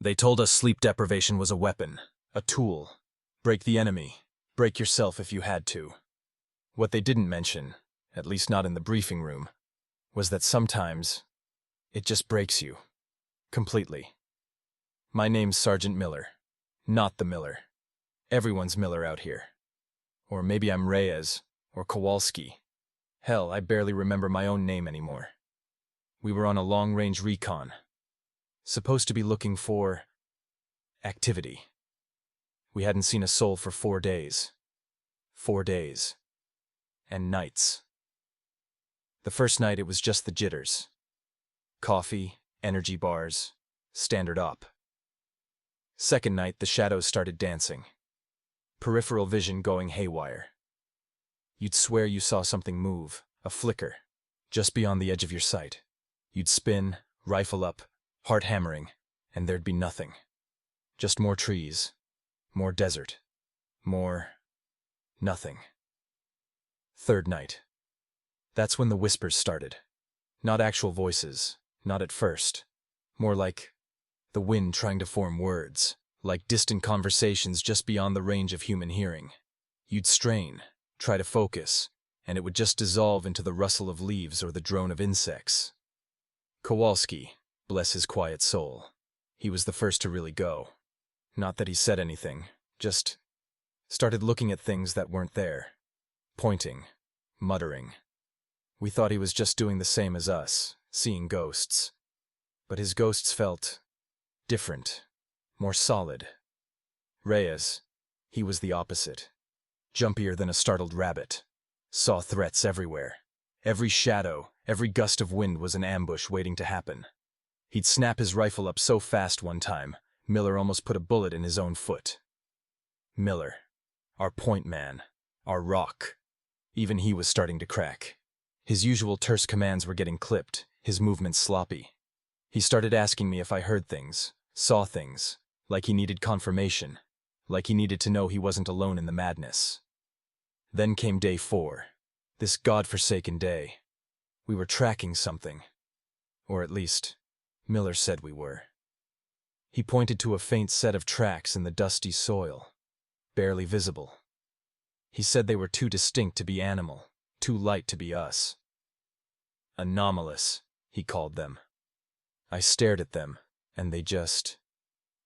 They told us sleep deprivation was a weapon, a tool. Break the enemy, break yourself if you had to. What they didn't mention, at least not in the briefing room, was that sometimes it just breaks you. Completely. My name's Sergeant Miller, not the Miller. Everyone's Miller out here. Or maybe I'm Reyes, or Kowalski. Hell, I barely remember my own name anymore. We were on a long-range recon. Supposed to be looking for activity. We hadn't seen a soul for 4 days. 4 days. And nights. The first night it was just the jitters. Coffee, energy bars, standard op. Second night the shadows started dancing. Peripheral vision going haywire. You'd swear you saw something move, a flicker, just beyond the edge of your sight. You'd spin, rifle up, heart hammering, and there'd be nothing. Just more trees, more desert, more nothing. Third night. That's when the whispers started. Not actual voices, not at first. More like the wind trying to form words, like distant conversations just beyond the range of human hearing. You'd strain, try to focus, and it would just dissolve into the rustle of leaves or the drone of insects. Kowalski, bless his quiet soul, he was the first to really go. Not that he said anything, just started looking at things that weren't there, pointing, muttering. We thought he was just doing the same as us, seeing ghosts. But his ghosts felt different, more solid. Reyes, he was the opposite. Jumpier than a startled rabbit. Saw threats everywhere. Every shadow, every gust of wind was an ambush waiting to happen. He'd snap his rifle up so fast one time, Miller almost put a bullet in his own foot. Miller, our point man, our rock. Even he was starting to crack. His usual terse commands were getting clipped, his movements sloppy. He started asking me if I heard things, saw things, like he needed confirmation, like he needed to know he wasn't alone in the madness. Then came day 4, this godforsaken day. We were tracking something. Or at least, Miller said we were. He pointed to a faint set of tracks in the dusty soil, barely visible. He said they were too distinct to be animal, too light to be us. Anomalous, he called them. I stared at them, and they just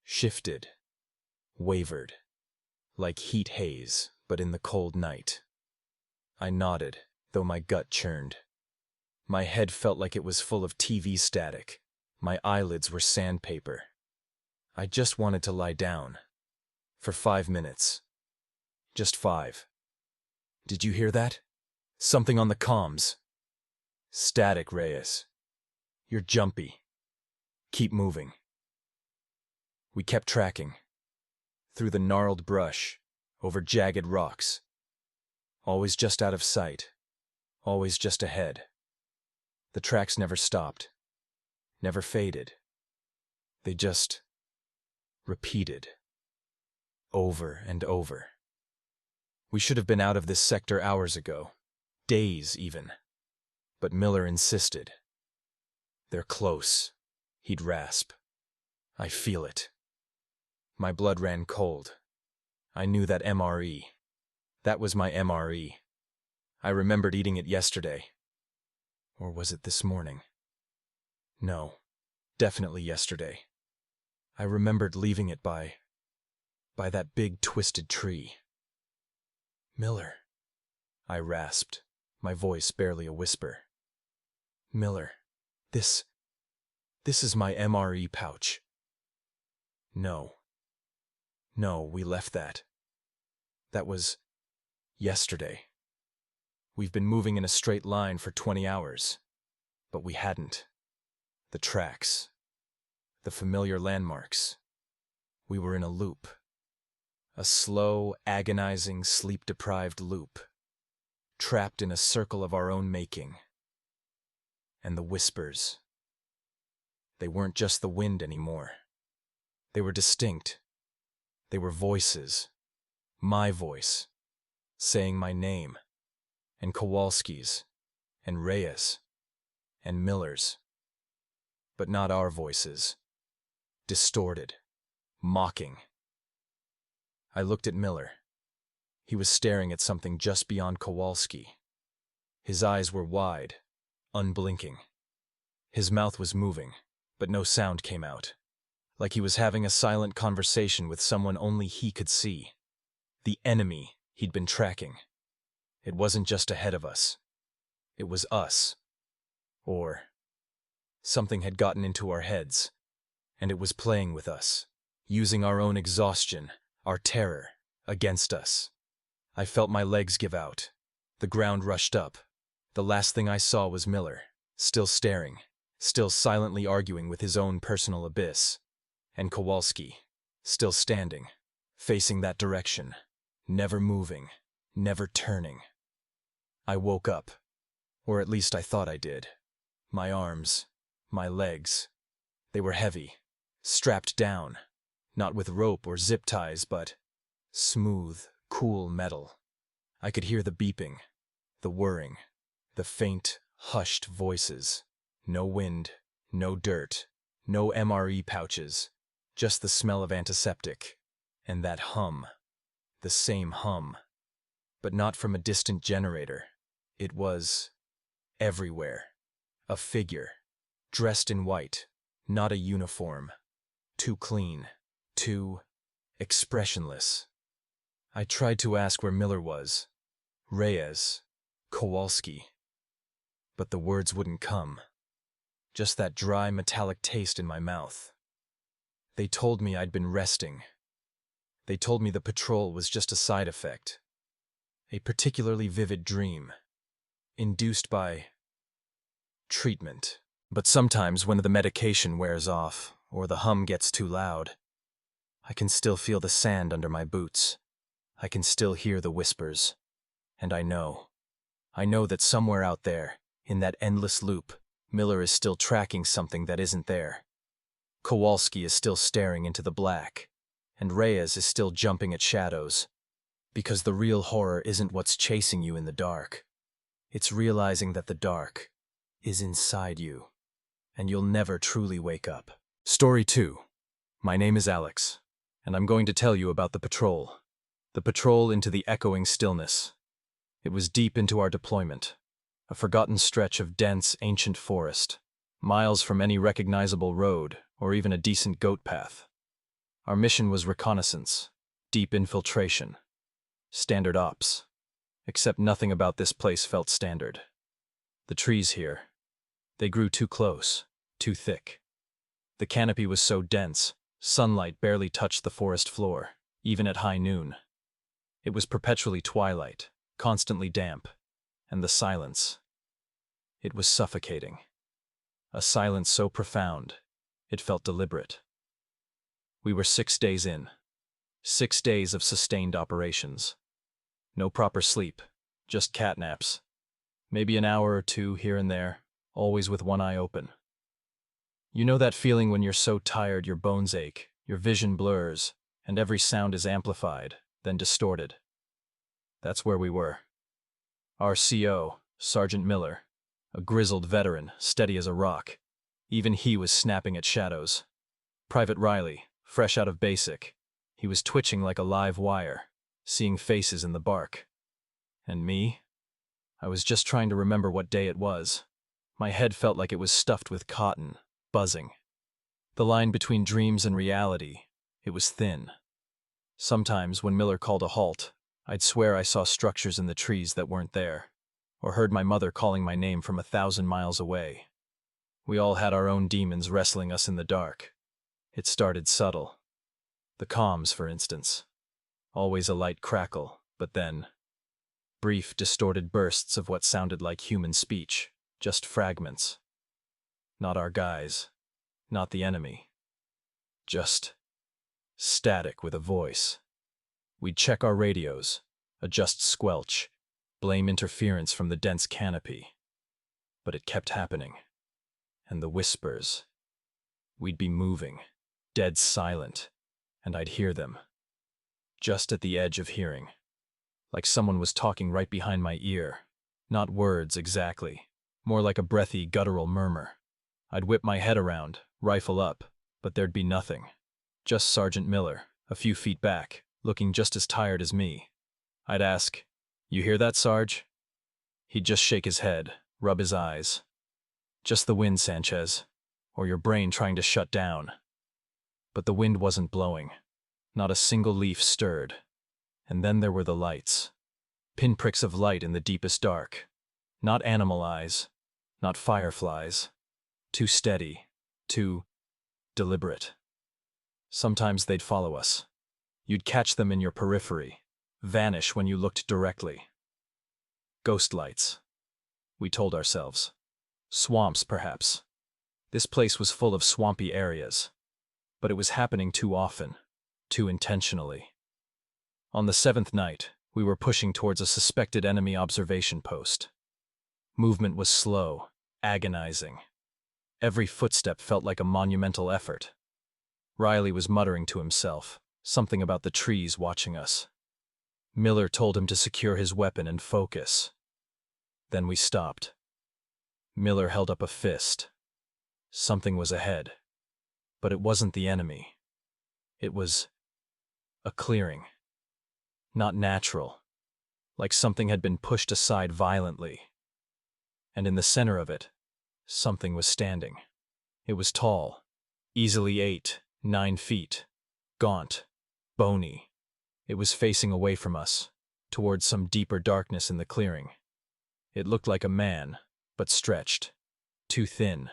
shifted, wavered, like heat haze, but in the cold night. I nodded, though my gut churned. My head felt like it was full of TV static. My eyelids were sandpaper. I just wanted to lie down. For 5 minutes. Just 5. Did you hear that? Something on the comms. Static, Reyes. You're jumpy. Keep moving. We kept tracking. Through the gnarled brush, over jagged rocks. Always just out of sight. Always just ahead. The tracks never stopped. Never faded. They just repeated. Over and over. We should have been out of this sector hours ago. Days, even. But Miller insisted. They're close, he'd rasp. I feel it. My blood ran cold. I knew that MRE. That was my MRE. I remembered eating it yesterday. Or was it this morning? No, definitely yesterday. I remembered leaving it by that big twisted tree. Miller, I rasped, my voice barely a whisper. Miller, this is my MRE pouch. No, we left that. That was yesterday. We've been moving in a straight line for 20 hours, but we hadn't. The tracks, the familiar landmarks. We were in a loop. A slow, agonizing, sleep-deprived loop. Trapped in a circle of our own making. And the whispers. They weren't just the wind anymore. They were distinct. They were voices. My voice. Saying my name. And Kowalski's. And Reyes. And Miller's. But not our voices. Distorted. mocking. I looked at Miller. He was staring at something just beyond Kowalski. His eyes were wide, unblinking. His mouth was moving, but no sound came out, like he was having a silent conversation with someone only he could see. The enemy he'd been tracking. It wasn't just ahead of us. It was us. Or something had gotten into our heads, and it was playing with us, using our own exhaustion, our terror, against us. I felt my legs give out. The ground rushed up. The last thing I saw was Miller, still staring, still silently arguing with his own personal abyss, and Kowalski, still standing, facing that direction, never moving, never turning. I woke up, or at least I thought I did. My arms, my legs, they were heavy, strapped down, not with rope or zip ties, but smooth, cool metal. I could hear the beeping, the whirring, the faint, hushed voices. No wind, no dirt, no MRE pouches, just the smell of antiseptic, and that hum, the same hum, but not from a distant generator. It was everywhere. A figure, dressed in white, not a uniform, too clean, too expressionless. I tried to ask where Miller was, Reyes, Kowalski, but the words wouldn't come. Just that dry, metallic taste in my mouth. They told me I'd been resting. They told me the patrol was just a side effect, a particularly vivid dream, induced by treatment. But sometimes when the medication wears off, or the hum gets too loud, I can still feel the sand under my boots. I can still hear the whispers. And I know that somewhere out there, in that endless loop, Miller is still tracking something that isn't there. Kowalski is still staring into the black, and Reyes is still jumping at shadows. Because the real horror isn't what's chasing you in the dark. It's realizing that the dark is inside you, and you'll never truly wake up. Story 2. My name is Alex, and I'm going to tell you about the patrol. The patrol into the echoing stillness. It was deep into our deployment, a forgotten stretch of dense, ancient forest, miles from any recognizable road or even a decent goat path. Our mission was reconnaissance, deep infiltration, standard ops, except nothing about this place felt standard. The trees here, they grew too close, too thick. The canopy was so dense, sunlight barely touched the forest floor, even at high noon. It was perpetually twilight, constantly damp, and the silence. It was suffocating. A silence so profound, it felt deliberate. We were 6 days in. 6 days of sustained operations. No proper sleep, just catnaps. Maybe an hour or two here and there, always with one eye open. You know that feeling when you're so tired your bones ache, your vision blurs, and every sound is amplified, then distorted. That's where we were. Our CO, Sergeant Miller, a grizzled veteran, steady as a rock. Even he was snapping at shadows. Private Riley, fresh out of basic. He was twitching like a live wire, seeing faces in the bark. And me? I was just trying to remember what day it was. My head felt like it was stuffed with cotton, buzzing. The line between dreams and reality, it was thin. Sometimes, when Miller called a halt, I'd swear I saw structures in the trees that weren't there, or heard my mother calling my name from 1,000 miles away. We all had our own demons wrestling us in the dark. It started subtle. The comms, for instance. Always a light crackle, but then brief, distorted bursts of what sounded like human speech, just fragments. Not our guys, not the enemy. Just static with a voice. We'd check our radios, adjust squelch, blame interference from the dense canopy. But it kept happening. And the whispers. We'd be moving, dead silent, and I'd hear them. Just at the edge of hearing. Like someone was talking right behind my ear. Not words exactly, more like a breathy, guttural murmur. I'd whip my head around, rifle up, but there'd be nothing. Just Sergeant Miller, a few feet back, looking just as tired as me. I'd ask, "You hear that, Sarge?" He'd just shake his head, rub his eyes. "Just the wind, Sanchez, or your brain trying to shut down." But the wind wasn't blowing. Not a single leaf stirred. And then there were the lights. Pinpricks of light in the deepest dark. Not animal eyes, not fireflies. Too steady, too deliberate. Sometimes they'd follow us. You'd catch them in your periphery, vanish when you looked directly. Ghost lights, we told ourselves. Swamps, perhaps. This place was full of swampy areas. But it was happening too often, too intentionally. On the 7th night, we were pushing towards a suspected enemy observation post. Movement was slow, agonizing. Every footstep felt like a monumental effort. Riley was muttering to himself, something about the trees watching us. Miller told him to secure his weapon and focus. Then we stopped. Miller held up a fist. Something was ahead. But it wasn't the enemy. It was a clearing. Not natural, like something had been pushed aside violently. And in the center of it, something was standing. It was tall, easily 8, 9 feet, gaunt, bony. It was facing away from us, towards some deeper darkness in the clearing. It looked like a man, but stretched, too thin.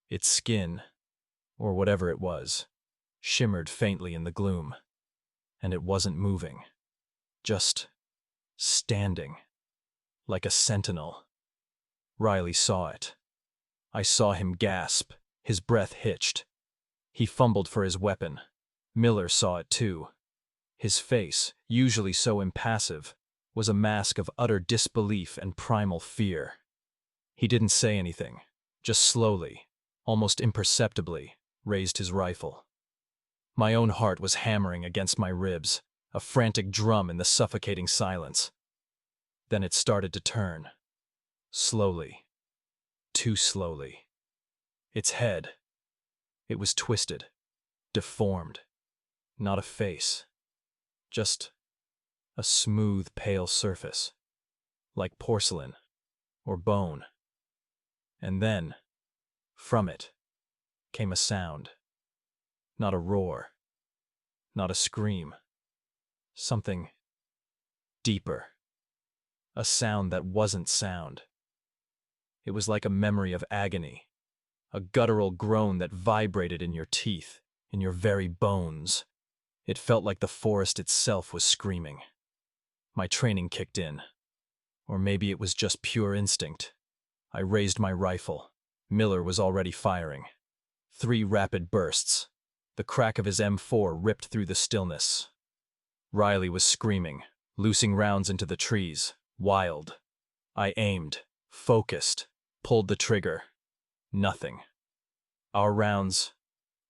Its skin, or whatever it was, shimmered faintly in the gloom. And it wasn't moving. Just standing, like a sentinel. Riley saw it. I saw him gasp, his breath hitched. He fumbled for his weapon. Miller saw it too. His face, usually so impassive, was a mask of utter disbelief and primal fear. He didn't say anything, just slowly, almost imperceptibly, raised his rifle. My own heart was hammering against my ribs, a frantic drum in the suffocating silence. Then it started to turn. Slowly. Too slowly. Its head. It was twisted. Deformed. Not a face. Just a smooth, pale surface. Like porcelain. Or bone. And then, from it, came a sound. Not a roar. Not a scream. Something deeper. A sound that wasn't sound. It was like a memory of agony. A guttural groan that vibrated in your teeth, in your very bones. It felt like the forest itself was screaming. My training kicked in. Or maybe it was just pure instinct. I raised my rifle. Miller was already firing. 3 rapid bursts. The crack of his M4 ripped through the stillness. Riley was screaming, loosing rounds into the trees, wild. I aimed, focused, pulled the trigger. Nothing. Our rounds,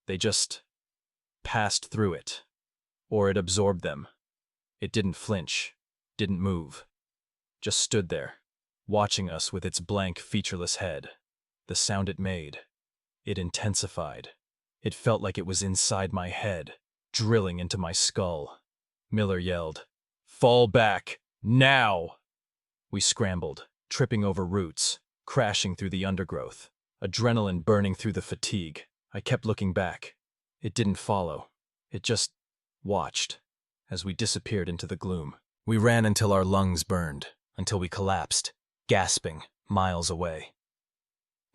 they just passed through it. Or it absorbed them. It didn't flinch, didn't move. Just stood there, watching us with its blank, featureless head. The sound it made, it intensified. It felt like it was inside my head, drilling into my skull. Miller yelled, "Fall back, now!" We scrambled, tripping over roots, crashing through the undergrowth, adrenaline burning through the fatigue. I kept looking back. It didn't follow. It just watched as we disappeared into the gloom. We ran until our lungs burned, until we collapsed, gasping, miles away.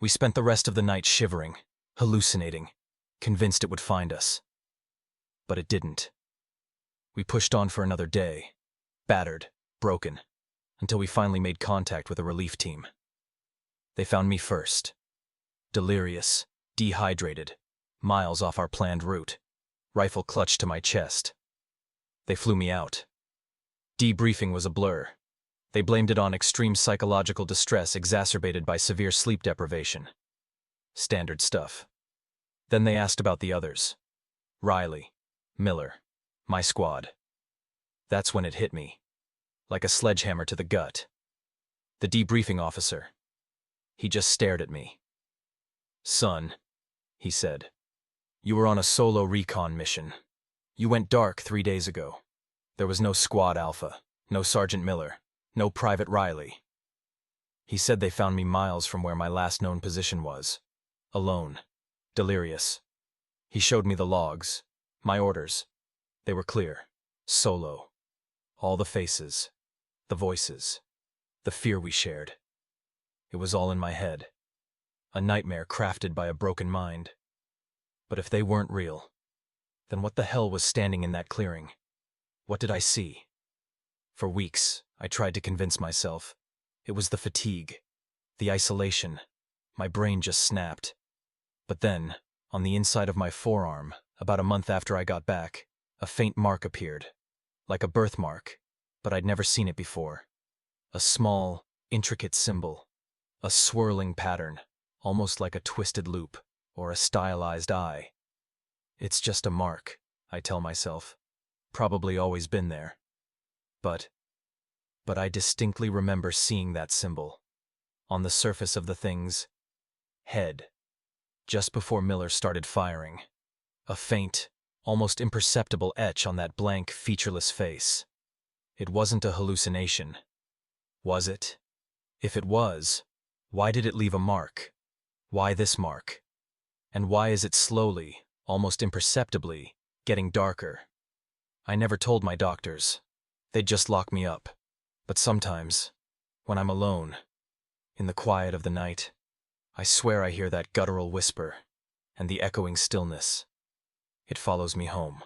We spent the rest of the night shivering, hallucinating, convinced it would find us. But it didn't. We pushed on for another day, battered, broken, until we finally made contact with a relief team. They found me first. Delirious, dehydrated, miles off our planned route, rifle clutched to my chest. They flew me out. Debriefing was a blur. They blamed it on extreme psychological distress exacerbated by severe sleep deprivation. Standard stuff. Then they asked about the others. Riley, Miller, my squad. That's when it hit me, like a sledgehammer to the gut. The debriefing officer, he just stared at me. "Son," he said, You were on a solo recon mission. You went dark 3 days ago. There was no Squad Alpha, no Sergeant Miller, no Private Riley. He said they found me miles from where my last known position was. Alone. Delirious. He showed me the logs. My orders. They were clear. Solo. All the faces. The voices. The fear we shared. It was all in my head. A nightmare crafted by a broken mind. But if they weren't real, then what the hell was standing in that clearing? What did I see? For weeks, I tried to convince myself. It was the fatigue, the isolation. My brain just snapped. But then, on the inside of my forearm, about a month after I got back, a faint mark appeared. Like a birthmark, but I'd never seen it before. A small, intricate symbol. A swirling pattern, almost like a twisted loop, or a stylized eye. It's just a mark, I tell myself. Probably always been there. But I distinctly remember seeing that symbol. On the surface of the thing's head. Just before Miller started firing. A faint, almost imperceptible etch on that blank, featureless face. It wasn't a hallucination. Was it? If it was, why did it leave a mark? Why this mark? And why is it slowly, almost imperceptibly, getting darker? I never told my doctors. They'd just lock me up. But sometimes, when I'm alone, in the quiet of the night, I swear I hear that guttural whisper, and the echoing stillness. It follows me home.